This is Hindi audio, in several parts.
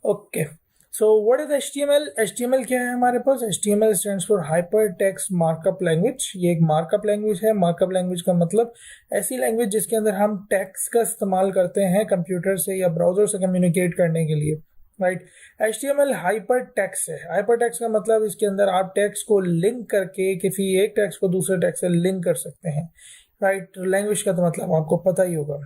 Okay, so what is HTML? HTML क्या है हमारे पास? HTML stands for hyper text markup language. ये एक मार्कअप लैंग्वेज है। मार्कअप लैंग्वेज का मतलब ऐसी लैंग्वेज जिसके अंदर हम टेक्स्ट का इस्तेमाल करते हैं कंप्यूटर से या ब्राउजर से कम्युनिकेट करने के लिए, राइट। HTML हाइपर टेक्स्ट है। हाइपर टेक्स्ट का मतलब इसके अंदर आप टेक्स्ट को लिंक करके किसी एक टेक्स्ट को दूसरे टेक्स्ट से लिंक कर सकते हैं, राइट। लैंग्वेज का तो मतलब आपको पता ही होगा।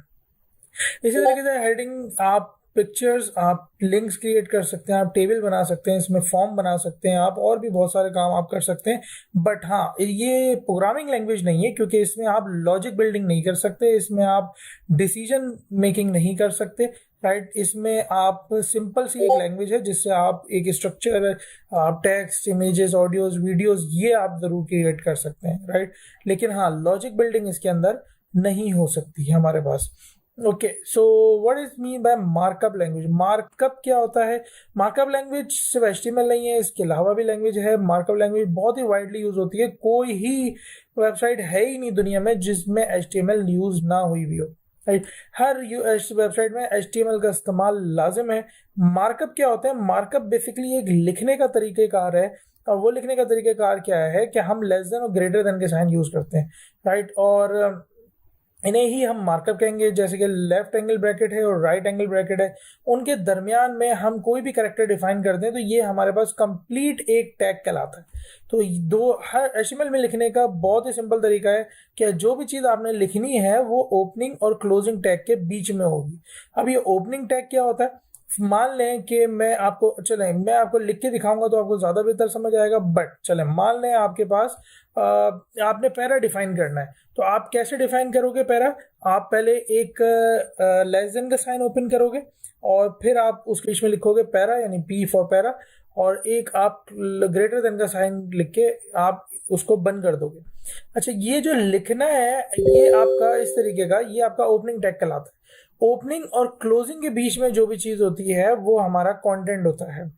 इसी तरीके से हेडिंग, आप पिक्चर्स, आप लिंक्स क्रिएट कर सकते हैं, आप टेबल बना सकते हैं, इसमें फॉर्म बना सकते हैं आप, और भी बहुत सारे काम आप कर सकते हैं। बट हाँ, ये प्रोग्रामिंग लैंग्वेज नहीं है क्योंकि इसमें आप लॉजिक बिल्डिंग नहीं कर सकते, इसमें आप डिसीजन मेकिंग नहीं कर सकते, राइट। इसमें आप सिंपल सी एक लैंग्वेज है जिससे आप एक स्ट्रक्चर, आप टेक्स्ट, इमेजेस, ऑडियोज, वीडियोज, ये आप जरूर क्रिएट कर सकते हैं, राइट। लेकिन हाँ, लॉजिक बिल्डिंग इसके अंदर नहीं हो सकती है हमारे पास। Okay, so what is mean by markup language? Markup क्या होता है? मार्कअप लैंग्वेज सिर्फ HTML नहीं है, इसके अलावा भी लैंग्वेज है। मार्कअप लैंग्वेज बहुत ही वाइडली यूज होती है। कोई ही वेबसाइट है ही नहीं दुनिया में जिसमें HTML यूज ना हुई भी हो, राइट। हर वेबसाइट में HTML का इस्तेमाल लाजिम है। मार्कअप क्या होता है? मार्कअप बेसिकली एक लिखने का तरीकेकार है, और वो लिखने का तरीकेकार क्या है कि हम लेस देन और ग्रेटर देन के साइन यूज करते हैं, राइट। और इन्हें ही हम मार्कअप कहेंगे। जैसे कि लेफ्ट एंगल ब्रैकेट है और राइट एंगल ब्रैकेट है, उनके दरमियान में हम कोई भी कैरेक्टर डिफाइन करते हैं तो ये हमारे पास कंप्लीट एक टैग कहलाता है। तो दो हर HTML में लिखने का बहुत ही सिंपल तरीका है कि जो भी चीज़ आपने लिखनी है वो ओपनिंग और क्लोजिंग टैग के बीच में होगी। अब ये ओपनिंग टैग क्या होता है? मान लें कि मैं आपको लिख के दिखाऊंगा तो आपको ज़्यादा बेहतर समझ आएगा। बट चलें, मान लें आपके पास आपने पैरा डिफाइन करना है, तो आप कैसे डिफाइन करोगे पैरा? आप पहले एक लेस देन का साइन ओपन करोगे, और फिर आप उसके बीच में लिखोगे पैरा, यानी P फॉर पैरा, और एक आप ग्रेटर देन का साइन लिख के आप उसको बंद कर दोगे। अच्छा, ये जो लिखना है ये आपका इस तरीके का, ये आपका ओपनिंग टैग कहलाता है। ओपनिंग और क्लोजिंग के बीच में जो भी चीज होती है वो हमारा कंटेंट होता है।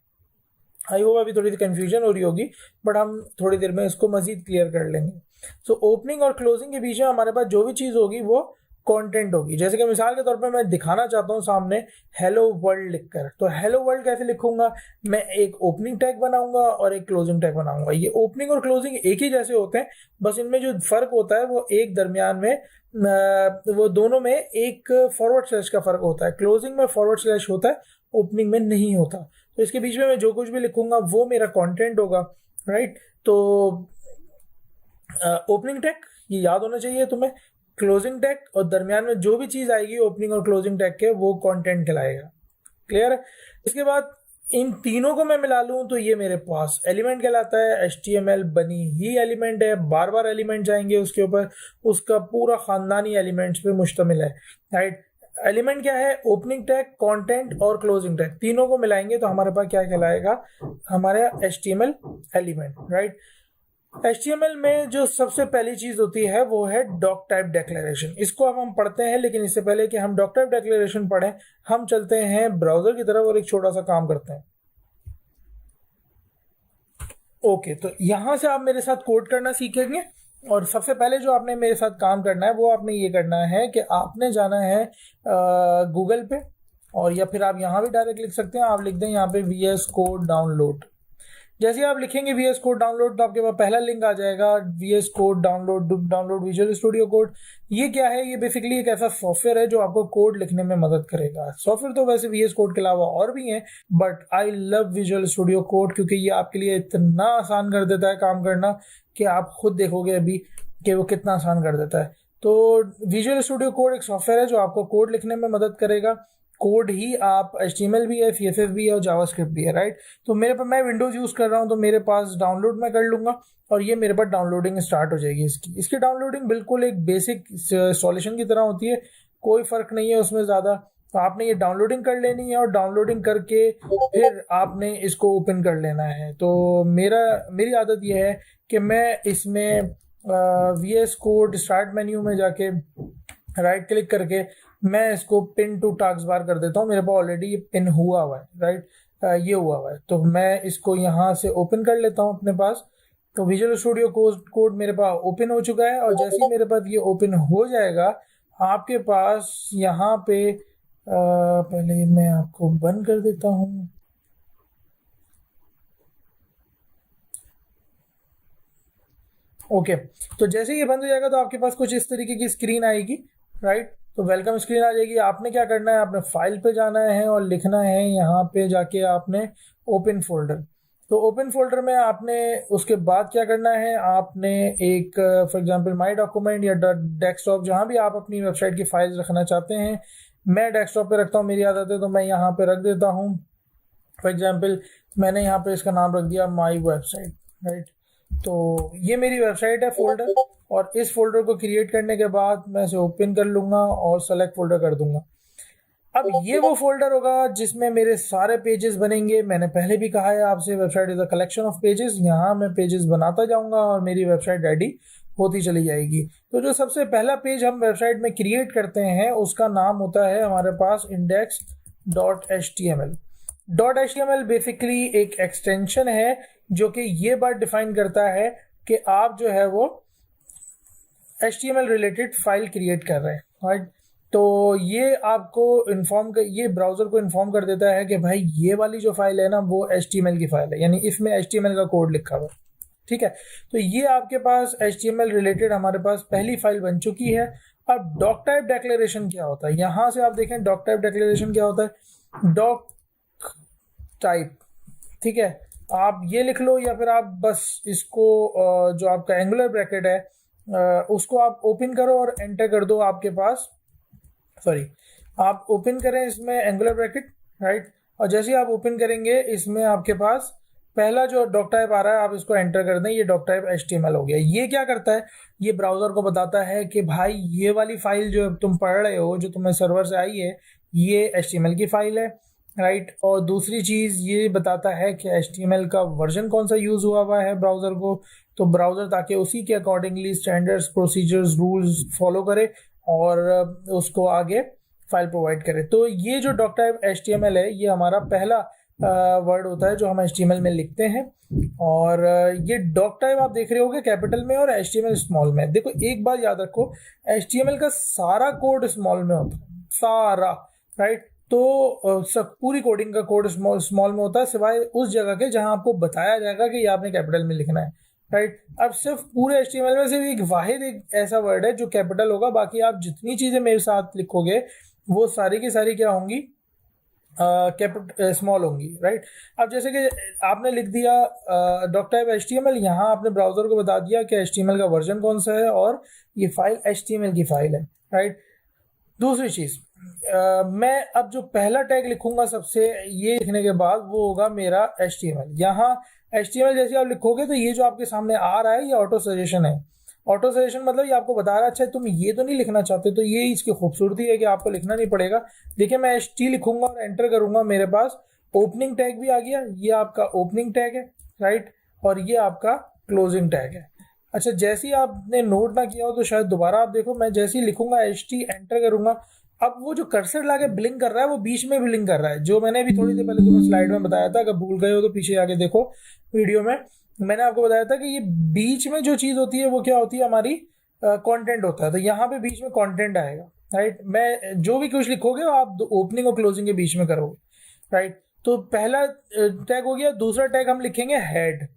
आई होप अभी थोड़ी सी कंफ्यूजन हो रही होगी, बट हम थोड़ी देर में इसको मजीद क्लियर कर लेंगे। सो ओपनिंग और क्लोजिंग के बीच में हमारे पास जो भी चीज होगी वो कंटेंट होगी। जैसे कि मिसाल के तौर पे मैं दिखाना चाहता हूँ सामने हेलो वर्ल्ड लिखकर, तो हेलो वर्ल्ड कैसे लिखूंगा? मैं एक ओपनिंग टैग बनाऊंगा और एक क्लोजिंग टैग बनाऊंगा। ये ओपनिंग और क्लोजिंग एक ही जैसे होते हैं, बस इनमें जो फर्क होता है वो एक दरमियान में वो दोनों में एक फॉरवर्ड स्लैश का फर्क होता है। क्लोजिंग में फॉरवर्ड स्लैश होता है, ओपनिंग में नहीं होता। तो इसके बीच में मैं जो कुछ भी लिखूंगा वो मेरा कंटेंट होगा, राइट। तो ओपनिंग टैग ये याद होना चाहिए तुम्हें, क्लोजिंग टैग, और दरमियान में जो भी चीज आएगी ओपनिंग और क्लोजिंग टैग के, वो कंटेंट कहलाएगा। क्लियर है? इसके बाद इन तीनों को मैं मिला लूं तो ये मेरे पास एलिमेंट कहलाता है। HTML बनी ही एलिमेंट है, बार बार एलिमेंट जाएंगे उसके ऊपर, उसका पूरा खानदानी एलिमेंट्स पे मुश्तमिल है, राइट। एलिमेंट क्या है? ओपनिंग टैग, कंटेंट और क्लोजिंग टैग, तीनों को मिलाएंगे तो हमारे पास क्या कहलाएगा? हमारे HTML एलिमेंट, राइट। HTML में जो सबसे पहली चीज होती है वो है डॉक टाइप डेक्लेरेशन। इसको अब हम पढ़ते हैं, लेकिन इससे पहले कि हम डॉक टाइप डेक्लेरेशन पढ़ें, हम चलते हैं ब्राउजर की तरफ और एक छोटा सा काम करते हैं। ओके, तो यहां से आप मेरे साथ कोड करना सीखेंगे, और सबसे पहले जो आपने मेरे साथ काम करना है वो आपने ये करना है कि आपने जाना है गूगल पे, और या फिर आप यहाँ भी डायरेक्ट लिख सकते हैं। आप लिख दें यहाँ पे VS कोड डाउनलोड। जैसे ही आप लिखेंगे VS कोड डाउनलोड तो आपके पास पहला लिंक आ जाएगा, VS code download visual studio code. ये क्या है? ये बेसिकली एक ऐसा सॉफ्टवेयर है जो आपको कोड लिखने में मदद करेगा। सॉफ्टवेयर तो वैसे VS कोड के अलावा और भी हैं, but I love visual studio code क्योंकि ये आपके लिए इतना आसान कर देता है काम करना कि आप खुद देखोगे अभी कि वो कितना आसान कर देता है। तो विजुअल स्टूडियो कोड एक सॉफ्टवेयर है जो आपको कोड लिखने में मदद करेगा। कोड ही आप HTML भी है, CSS भी है और जावास्क्रिप्ट भी है, राइट। तो मेरे पास, मैं विंडोज यूज कर रहा हूँ तो मेरे पास डाउनलोड मैं कर लूंगा, और ये मेरे पास डाउनलोडिंग स्टार्ट हो जाएगी। इसकी डाउनलोडिंग बिल्कुल एक बेसिक सॉल्यूशन की तरह होती है, कोई फर्क नहीं है उसमें ज्यादा। तो आपने ये डाउनलोडिंग कर लेनी है, और डाउनलोडिंग करके फिर आपने इसको ओपन कर लेना है। तो मेरी आदत यह है कि मैं इसमें VS कोड स्टार्ट मेन्यू में जाके राइट क्लिक करके मैं इसको पिन टू टास्क बार कर देता हूँ। मेरे पास ऑलरेडी ये पिन हुआ हुआ है, राइट। ये हुआ हुआ है, तो मैं इसको यहाँ से ओपन कर लेता हूँ अपने पास। तो विजुअल स्टूडियो कोड मेरे पास ओपन हो चुका है, और जैसे ही मेरे पास ये ओपन हो जाएगा, आपके पास यहाँ पे पहले मैं आपको बंद कर देता हूँ। ओके, तो जैसे ये बंद हो जाएगा तो आपके पास कुछ इस तरीके की स्क्रीन आएगी, राइट। तो वेलकम स्क्रीन आ जाएगी। आपने क्या करना है, आपने फाइल पे जाना है और लिखना है यहाँ पे जाके आपने ओपन फोल्डर। तो ओपन फोल्डर में आपने उसके बाद क्या करना है, आपने एक फॉर एग्जांपल माय डॉक्यूमेंट या डेस्कटॉप, जहाँ भी आप अपनी वेबसाइट की फाइल्स रखना चाहते हैं। मैं डेस्कटॉप पे रखता हूँ, मेरी आदत है, तो मैं यहाँ पे रख देता हूँ। फॉर एग्जांपल मैंने यहाँ पे इसका नाम रख दिया माई वेबसाइट, राइट। तो ये मेरी वेबसाइट है फोल्डर, और इस फोल्डर को क्रिएट करने के बाद मैं इसे ओपन कर लूँगा और सेलेक्ट फोल्डर कर दूंगा। अब ये वो फोल्डर होगा जिसमें मेरे सारे पेजेस बनेंगे। मैंने पहले भी कहा है आपसे, website is a collection of pages. यहाँ मैं पेजेस बनाता जाऊंगा और मेरी वेबसाइट रेडी होती चली जाएगी। तो जो सबसे पहला पेज हम वेबसाइट में क्रिएट करते हैं उसका नाम होता है हमारे पास index.html। .html बेसिकली एक एक्सटेंशन है जो कि ये बात डिफाइन करता है कि आप जो है वो HTML रिलेटेड फाइल क्रिएट कर रहे हैं, राइट। तो ये आपको ये ब्राउजर को इन्फॉर्म कर देता है कि भाई ये वाली जो फाइल है ना वो HTML की फाइल है, यानी इसमें HTML का कोड लिखा हुआ है, ठीक है। तो ये आपके पास HTML रिलेटेड हमारे पास पहली फाइल बन चुकी है। अब डॉक टाइप डिक्लेरेशन क्या होता है, यहां से आप देखें डॉक टाइप डिक्लेरेशन क्या होता है। डॉक टाइप, ठीक है, आप ये लिख लो या फिर आप बस इसको जो आपका एंगुलर ब्रैकेट है उसको आप ओपन करो और एंटर कर दो। आपके पास सॉरी, आप ओपन करें इसमें एंगुलर ब्रैकेट, राइट। और जैसे ही आप ओपन करेंगे इसमें आपके पास पहला जो डॉक टाइप आ रहा है आप इसको एंटर कर दें, ये डॉक टाइप HTML हो गया। ये क्या करता है, ये ब्राउजर को बताता है कि भाई ये वाली फाइल जो तुम पढ़ रहे हो, जो तुम्हें सर्वर से आई है, ये HTML की फाइल है, राइट। और दूसरी चीज़ ये बताता है कि HTML का वर्जन कौन सा यूज़ हुआ है ब्राउज़र को, तो ब्राउज़र ताकि उसी के accordingly standards, procedures, rules follow करे और उसको आगे फाइल प्रोवाइड करे। तो ये जो डॉक टाइप HTML है ये हमारा पहला वर्ड होता है जो हम HTML में लिखते हैं। और ये डॉक टाइप आप देख रहे होगे कैपिटल में और HTML स्मॉल में। देखो एक बात याद रखो, HTML का सारा कोड स्मॉल में होता है, सारा, राइट। तो सब पूरी कोडिंग का कोड स्मॉल में होता है, सिवाय उस जगह के जहां आपको बताया जाएगा कि ये आपने कैपिटल में लिखना है, राइट। अब सिर्फ पूरे HTML में सिर्फ एक वाहिद एक ऐसा वर्ड है जो कैपिटल होगा, बाकी आप जितनी चीजें मेरे साथ लिखोगे वो सारी की सारी क्या होंगी, कैपिटल स्मॉल होंगी, राइट। अब जैसे कि आपने लिख दिया डॉक टाइप HTML, यहाँ आपने ब्राउजर को बता दिया कि HTML का वर्जन कौन सा है और ये फाइल HTML की फाइल है, राइट। दूसरी चीज, मैं अब जो पहला टैग लिखूंगा सबसे, ये लिखने के बाद वो होगा मेरा HTML। यहाँ HTML जैसे आप लिखोगे तो ये जो आपके सामने आ रहा है ये ऑटो सजेशन है। ऑटो सजेशन मतलब ये आपको बता रहा है अच्छा तुम ये तो नहीं लिखना चाहते, तो ये इसकी खूबसूरती है कि आपको लिखना नहीं पड़ेगा। देखिए मैं HT लिखूंगा और एंटर करूंगा, मेरे पास ओपनिंग टैग भी आ गया, ये आपका ओपनिंग टैग है, राइट। और ये आपका क्लोजिंग टैग है। अच्छा, जैसे ही आपने नोट ना किया हो तो शायद दोबारा आप देखो, मैं जैसे ही लिखूंगा HT एंटर करूंगा, अब वो जो कर्सर लाके ब्लिंक कर रहा है वो बीच में ब्लिंक कर रहा है, जो मैंने अभी थोड़ी देर पहले तुम्हें स्लाइड में बताया था। अगर भूल गए हो तो पीछे आके देखो वीडियो में, मैंने आपको बताया था कि ये बीच में जो चीज होती है वो क्या होती है, हमारी कंटेंट होता है। तो यहाँ पे बीच में कंटेंट आएगा, राइट। मैं जो भी कुछ लिखोगे आप ओपनिंग और क्लोजिंग के बीच में करोगे, राइट। तो पहला टैग हो गया। दूसरा टैग हम लिखेंगे हेड,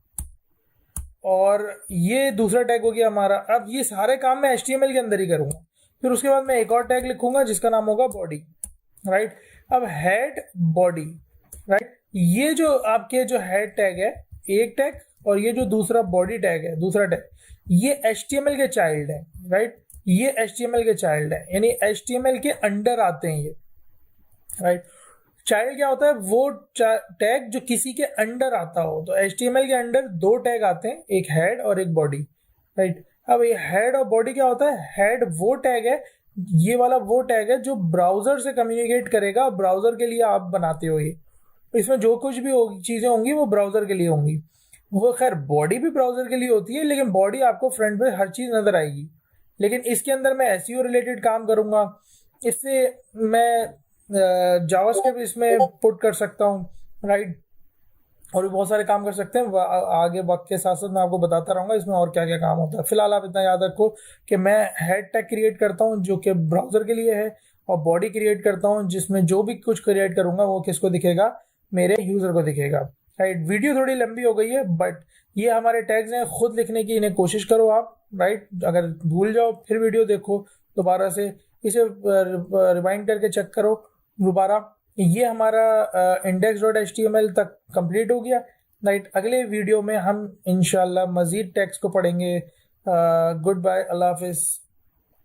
और ये दूसरा टैग हो गया हमारा। अब ये सारे काम मैं HTML के अंदर ही करूंगा। फिर उसके बाद मैं एक और टैग लिखूंगा जिसका नाम होगा बॉडी, राइट। अब हेड बॉडी, राइट। ये जो आपके जो हेड टैग है एक टैग, और ये जो दूसरा बॉडी टैग है दूसरा टैग, ये HTML के चाइल्ड है, राइट। ये HTML के चाइल्ड है, यानी HTML के अंडर आते हैं ये, राइट। चाइल्ड क्या होता है, वो टैग जो किसी के अंडर आता हो। तो HTML के अंडर दो टैग आते हैं, एक हेड और एक बॉडी, राइट। अब ये हेड और बॉडी क्या होता है, हेड वो टैग है, ये वाला वो टैग है जो ब्राउजर से कम्युनिकेट करेगा, ब्राउजर के लिए आप बनाते हो ये। इसमें जो कुछ भी होगी चीजें होंगी वो ब्राउजर के लिए होंगी। वो खैर बॉडी भी ब्राउजर के लिए होती है, लेकिन बॉडी आपको फ्रंट पे हर चीज नजर आएगी। लेकिन इसके अंदर मैं SEO रिलेटेड काम करूंगा, इससे मैं जावास्क्रिप्ट इसमें पुट कर सकता हूँ, राइट। और भी बहुत सारे काम कर सकते हैं। आगे वक्त के साथ साथ मैं आपको बताता रहूंगा इसमें और क्या क्या काम होता है। फिलहाल आप इतना याद रखो कि मैं हेड टैग क्रिएट करता हूँ जो कि ब्राउजर के लिए है, और बॉडी क्रिएट करता हूँ जिसमें जो भी कुछ क्रिएट करूंगा वो किसको दिखेगा, मेरे यूजर को दिखेगा। राइट। वीडियो थोड़ी लंबी हो गई है बट ये हमारे टैग्स हैं, खुद लिखने की इन्हें कोशिश करो आप, राइट। अगर भूल जाओ फिर वीडियो देखो दोबारा से, इसे रिवाइंड करके चेक करो दोबारा। ये हमारा index.html तक कंप्लीट हो गया, राइट। अगले वीडियो में हम इंशाल्लाह मज़ीद टैग्स को पढ़ेंगे। गुड बाय, अल्लाह हाफिज़।